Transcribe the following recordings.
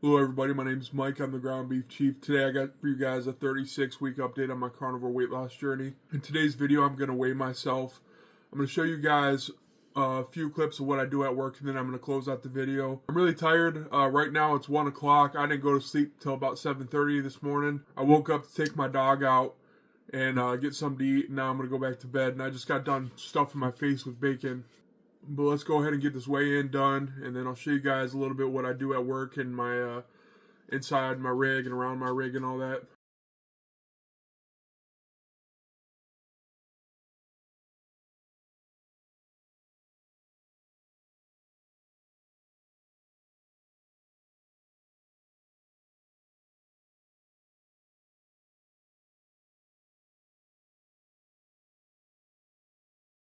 Hello everybody, my name is Mike. I'm the Ground Beef Chief. Today I got for you guys a 36-week update on my carnivore weight loss journey. In today's video, I'm going to weigh myself. I'm going to show you guys a few clips of what I do at work, and then I'm going to close out the video. I'm really tired. Right now it's 1 o'clock. I didn't go to sleep till about 7:30 this morning. I woke up to take my dog out and get something to eat, and now I'm going to go back to bed. And I just got done stuffing my face with bacon. But let's go ahead and get this weigh-in done, and then I'll show you guys a little bit what I do at work and my inside my rig and around my rig and all that.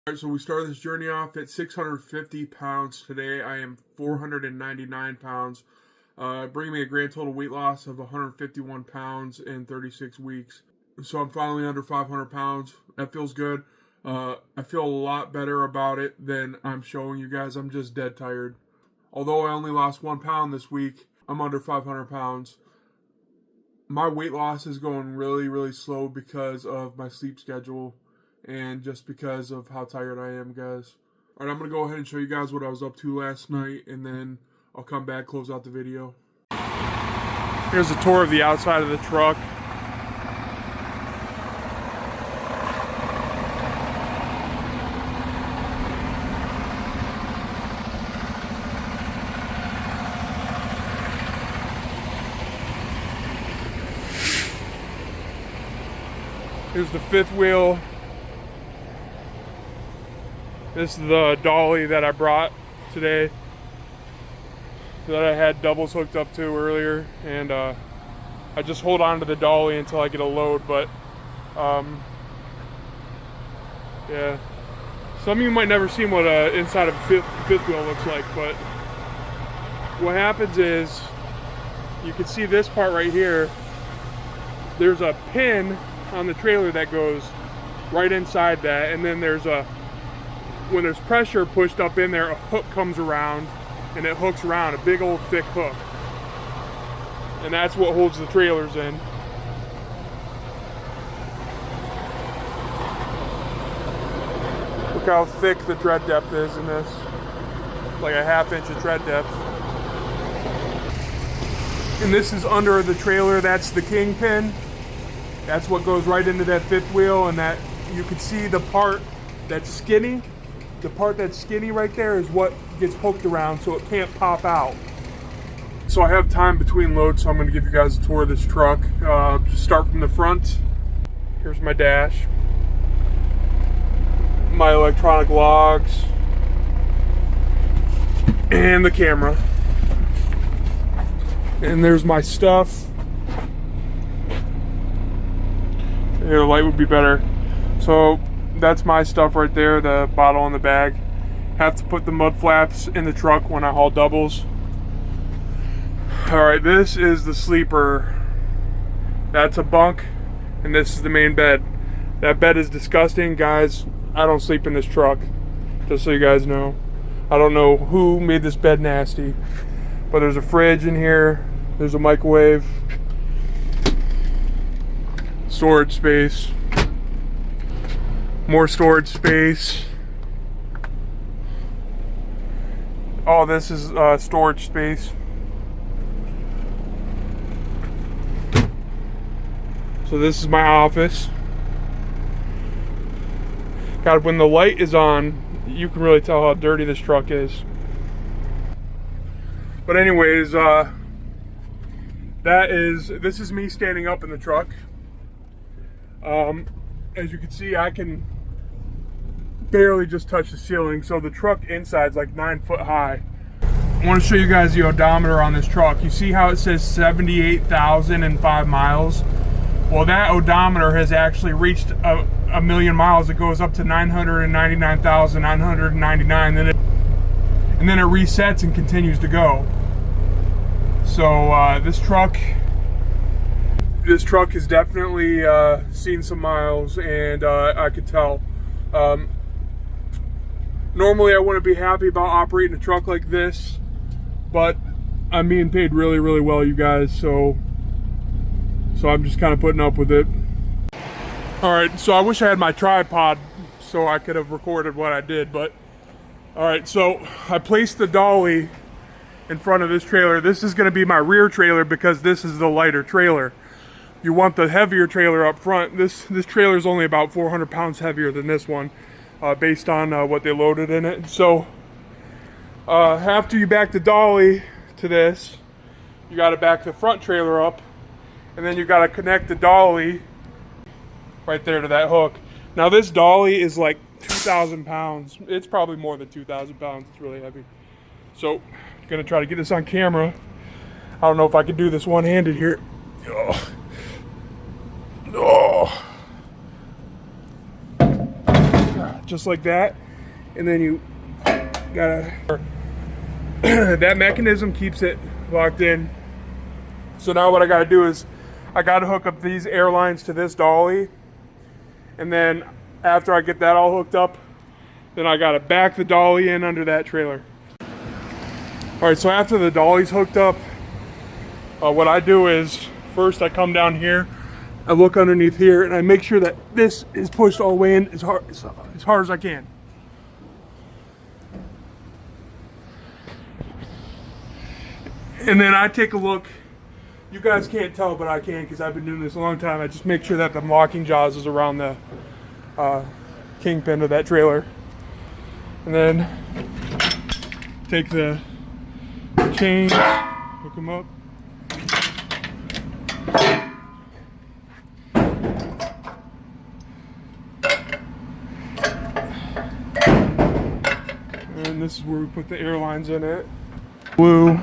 Alright, so we started this journey off at 650 pounds. Today I am 499 pounds. Bringing me a grand total weight loss of 151 pounds in 36 weeks. So I'm finally under 500 pounds. That feels good. I feel a lot better about it than I'm showing you guys. I'm just dead tired. Although I only lost 1 pound this week, I'm under 500 pounds. My weight loss is going really, really slow because of my sleep schedule and just because of how tired I am, guys. Alright, I'm going to go ahead and show you guys what I was up to last night, and then I'll come back, close out the video. Here's a tour of the outside of the truck. Here's the fifth wheel. This is the dolly that I brought today that I had doubles hooked up to earlier, and I just hold on to the dolly until I get a load. But yeah, some of you might never seen what inside of a fifth wheel looks like, but what happens is you can see this part right here. There's a pin on the trailer that goes right inside that, and then when there's pressure pushed up in there, a hook comes around and it hooks around, a big old thick hook, and that's what holds the trailers in. Look how thick the tread depth is in this, like a ½ inch of tread depth. And this is under the trailer. That's the kingpin. That's what goes right into that fifth wheel, and that you can see the part that's skinny. The part that's skinny right there is what gets hooked around so it can't pop out. So I have time between loads, so I'm going to give you guys a tour of this truck. Just start from the front. Here's my dash. My electronic logs. And the camera. And there's my stuff. Here, the light would be better. So that's my stuff right there, the bottle and the bag. Have to put the mud flaps in the truck when I haul doubles. Alright, this is the sleeper. That's a bunk, and this is the main bed. That bed is disgusting, guys. I don't sleep in this truck, just so you guys know. I don't know who made this bed nasty, but there's a fridge in here. There's a microwave. Storage space. More storage space. Oh, this is storage space. So this is my office. God, when the light is on, you can really tell how dirty this truck is. But anyways, this is me standing up in the truck. As you can see, I can barely just touch the ceiling, so the truck inside's like 9 foot high. I want to show you guys the odometer on this truck. You see how it says 78,005 miles? Well, that odometer has actually reached a million miles. It goes up to 999,999, and then it resets and continues to go. So this truck has definitely seen some miles, and I could tell. Normally I wouldn't be happy about operating a truck like this, but I'm being paid really, really well, you guys, so I'm just kind of putting up with it. All right, so I wish I had my tripod so I could have recorded what I did, but all right, so I placed the dolly in front of this trailer. This is going to be my rear trailer because this is the lighter trailer. You want the heavier trailer up front. This trailer is only about 400 pounds heavier than this one, based on what they loaded in it. So after you back the dolly to this, you got to back the front trailer up, and then you got to connect the dolly right there to that hook. Now this dolly is like 2,000 pounds. It's probably more than 2,000 pounds. It's really heavy. So I'm gonna try to get this on camera. I don't know if I can do this one-handed here. Oh. Oh. Just like that. And then you gotta, that mechanism keeps it locked in. So now what I gotta do is I gotta hook up these air lines to this dolly. And then after I get that all hooked up, then I gotta back the dolly in under that trailer. All right, so after the dolly's hooked up, what I do is first I come down here, I look underneath here, and I make sure that this is pushed all the way in as hard as I can. And then I take a look. You guys can't tell, but I can because I've been doing this a long time. I just make sure that the locking jaws is around the kingpin of that trailer. And then take the chains, hook them up. And this is where we put the air lines in it. Blue.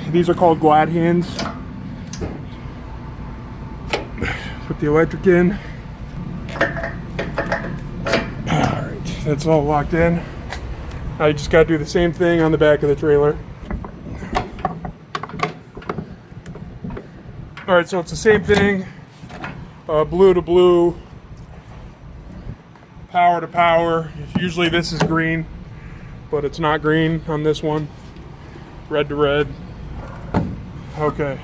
These are called glad hands. Put the electric in. Alright, that's all locked in. Now you just gotta do the same thing on the back of the trailer. Alright, so it's the same thing. Blue to blue. Power to power. Usually this is green, but it's not green on this one. Red to red. Okay,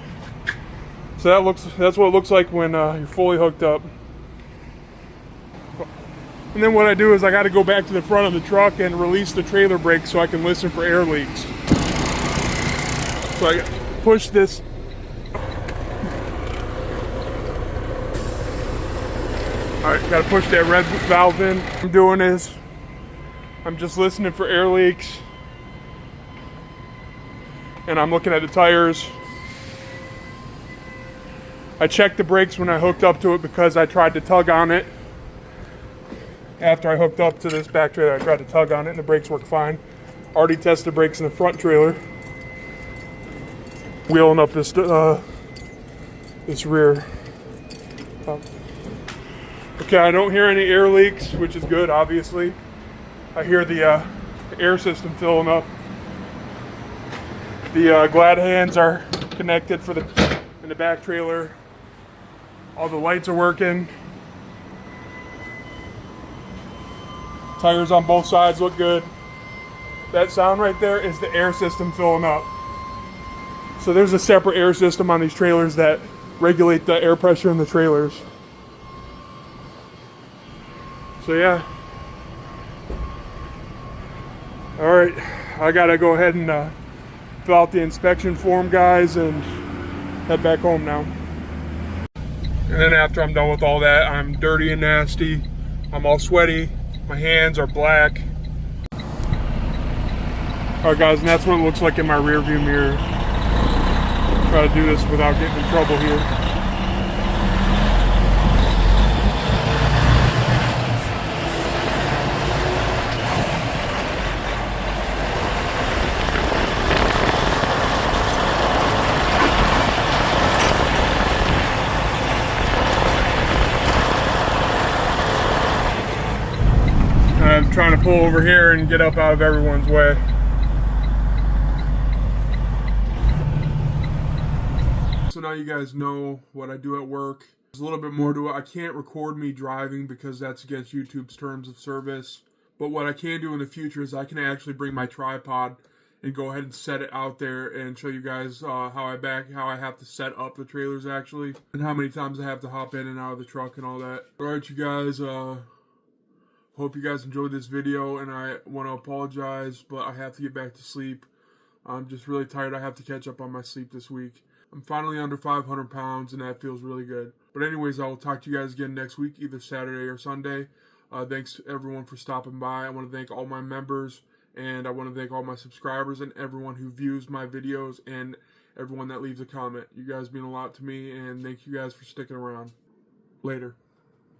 so that's what it looks like when you're fully hooked up. And then what I do is I got to go back to the front of the truck and release the trailer brake so I can listen for air leaks. So I push this. All right, got to push that red valve in. What I'm doing is I'm just listening for air leaks, and I'm looking at the tires. I checked the brakes when I hooked up to it because I tried to tug on it. After I hooked up to this back trailer, I tried to tug on it and the brakes worked fine. Already tested brakes in the front trailer. Wheeling up this this rear. Okay, I don't hear any air leaks, which is good, obviously. I hear the air system filling up. The glad hands are connected in the back trailer. All the lights are working. Tires on both sides look good. That sound right there is the air system filling up. So there's a separate air system on these trailers that regulate the air pressure in the trailers. So yeah. All right, I gotta go ahead and fill out the inspection form, guys, and head back home now. And then after I'm done with all that, I'm dirty and nasty. I'm all sweaty. My hands are black. All right, guys, and that's what it looks like in my rear view mirror. Try to do this without getting in trouble here. I'm trying to pull over here and get up out of everyone's way. So now you guys know what I do at work. There's a little bit more to it. I can't record me driving because that's against YouTube's terms of service. But what I can do in the future is I can actually bring my tripod and go ahead and set it out there and show you guys how I have to set up the trailers actually, and how many times I have to hop in and out of the truck and all that. Alright, you guys, hope you guys enjoyed this video, and I want to apologize, but I have to get back to sleep. I'm just really tired. I have to catch up on my sleep this week. I'm finally under 500 pounds, and that feels really good. But anyways, I will talk to you guys again next week, either Saturday or Sunday. Thanks everyone for stopping by. I want to thank all my members, and I want to thank all my subscribers and everyone who views my videos and everyone that leaves a comment. You guys mean a lot to me, and thank you guys for sticking around. Later.